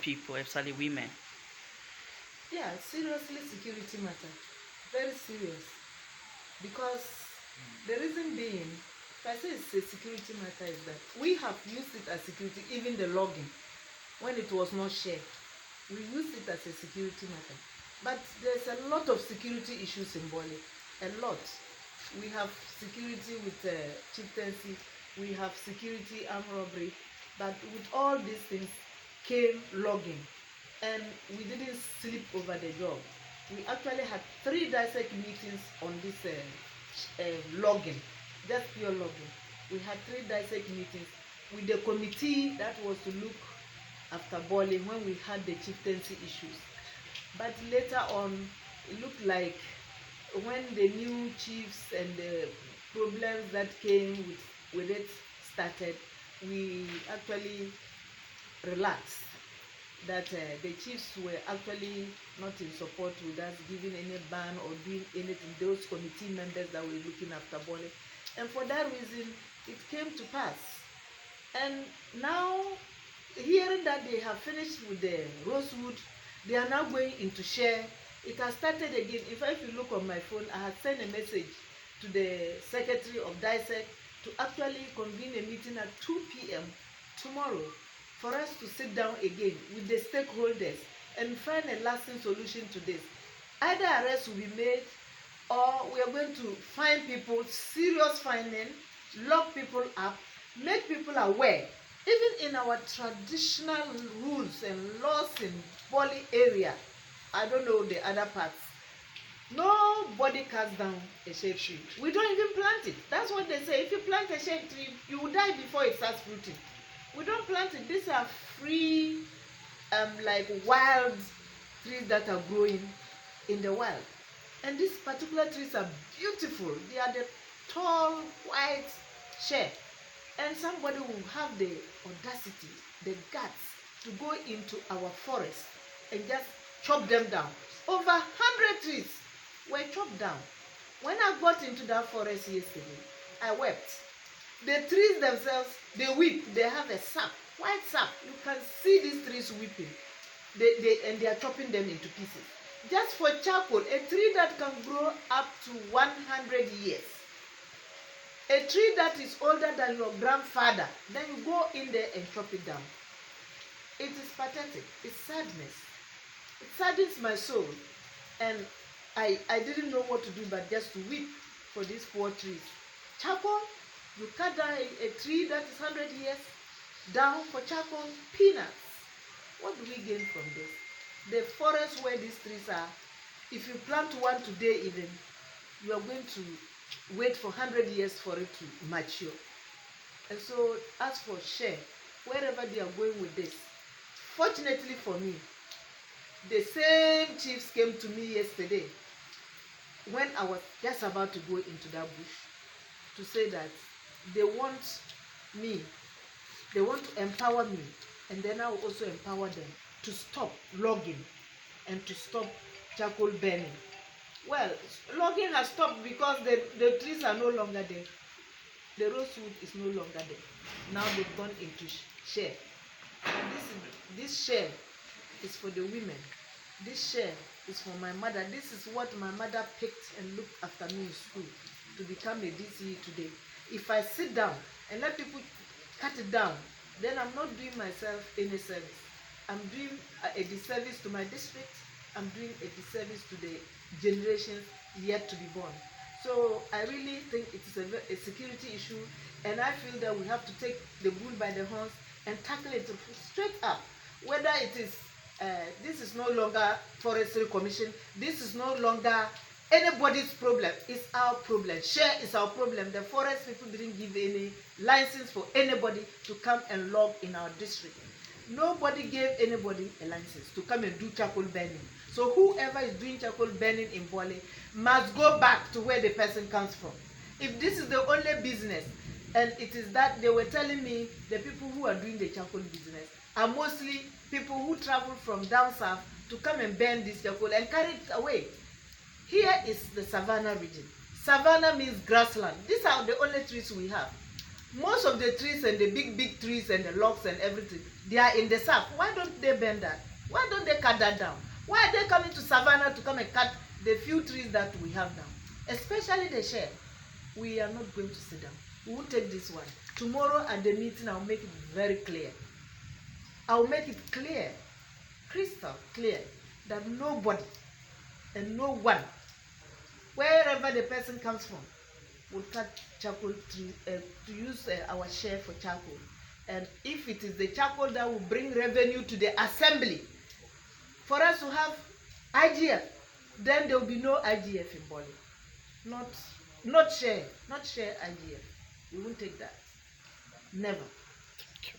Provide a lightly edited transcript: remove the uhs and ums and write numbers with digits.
people, especially women? Yeah, seriously, security matter. Very serious. Because the reason being, if I say it's a security matter, is that we have used it as security, even the logging, when it was not shared. We used it as a security matter. But there's a lot of security issues in Bole. A lot. We have security with chieftaincy, we have security, armed robbery, but with all these things came logging. And we didn't sleep over the job. We actually had 3 dissect meetings on this logging, just pure logging. We had 3 dissect meetings with the committee that was to look after Bole when we had the chieftaincy issues. But later on, it looked like when the new chiefs and the problems that came with it started, we actually relaxed. That the chiefs were actually not in support with us giving any ban or doing anything, those committee members that were looking after Bole. And for that reason, it came to pass. And now, hearing that they have finished with the rosewood, they are now going into share. It has started again. In fact, if you look on my phone, I have sent a message to the Secretary of Dissect to actually convene a meeting at 2 p.m. tomorrow for us to sit down again with the stakeholders and find a lasting solution to this. Either arrests will be made, or we are going to find people, serious finding, lock people up, make people aware. Even in our traditional rules and laws in Bole area, I don't know the other parts, nobody cuts down a shea tree. We don't even plant it. That's what they say. If you plant a shea tree, you will die before it starts fruiting. We don't plant it. These are free, like wild trees that are growing in the wild. And these particular trees are beautiful. They are the tall, white shea. And somebody will have the audacity, the guts to go into our forest and just chop them down. Over 100 trees were chopped down. When I got into that forest yesterday, I wept. The trees themselves, they weep. They have a sap, white sap. You can see these trees weeping. And they are chopping them into pieces. Just for charcoal, a tree that can grow up to 100 years. A tree that is older than your grandfather, then you go in there and chop it down. It is pathetic. It's sadness. It saddens my soul. And I didn't know what to do but just to weep for these poor trees. Charcoal, you cut down a tree that is 100 years, down for charcoal, peanuts. What do we gain from this? The forest where these trees are, if you plant one today even, you are going to wait for 100 years for it to mature. And so, as for shea, wherever they are going with this, fortunately for me, the same chiefs came to me yesterday when I was just about to go into that bush to say that they want me, they want to empower me, and then I will also empower them to stop logging and to stop charcoal burning. Well, logging has stopped because the trees are no longer there. The rosewood is no longer there. Now they've gone into shea. And this shea is for the women. This shea is for my mother. This is what my mother picked and looked after me in school to become a DCE today. If I sit down and let people cut it down, then I'm not doing myself any service. I'm doing a disservice to my district. I'm doing a disservice to the generations yet to be born. So I really think it is a security issue, and I feel that we have to take the bull by the horns and tackle it straight up. Whether it is, this is no longer Forestry Commission, this is no longer anybody's problem, it's our problem. Share is our problem. The forest people didn't give any license for anybody to come and log in our district. Nobody gave anybody a license to come and do charcoal burning. So whoever is doing charcoal burning in Bole must go back to where the person comes from. If this is the only business, and it is that they were telling me the people who are doing the charcoal business are mostly people who travel from down south to come and burn this charcoal and carry it away. Here is the savannah region. Savannah means grassland. These are the only trees we have. Most of the trees and the big trees and the logs and everything, they are in the south. Why don't they bend that? Why don't they cut that down? Why are they coming to Savannah to come and cut the few trees that we have now? Especially the shea. We are not going to sit down. We will take this one. Tomorrow at the meeting, I'll make it very clear. I'll make it clear, crystal clear, that nobody and no one, wherever the person comes from, will cut charcoal to use our share for charcoal. And if it is the charcoal that will bring revenue to the assembly, for us to have IGF, then there will be no IGF in Bole. Not share IGF. We won't take that. Never.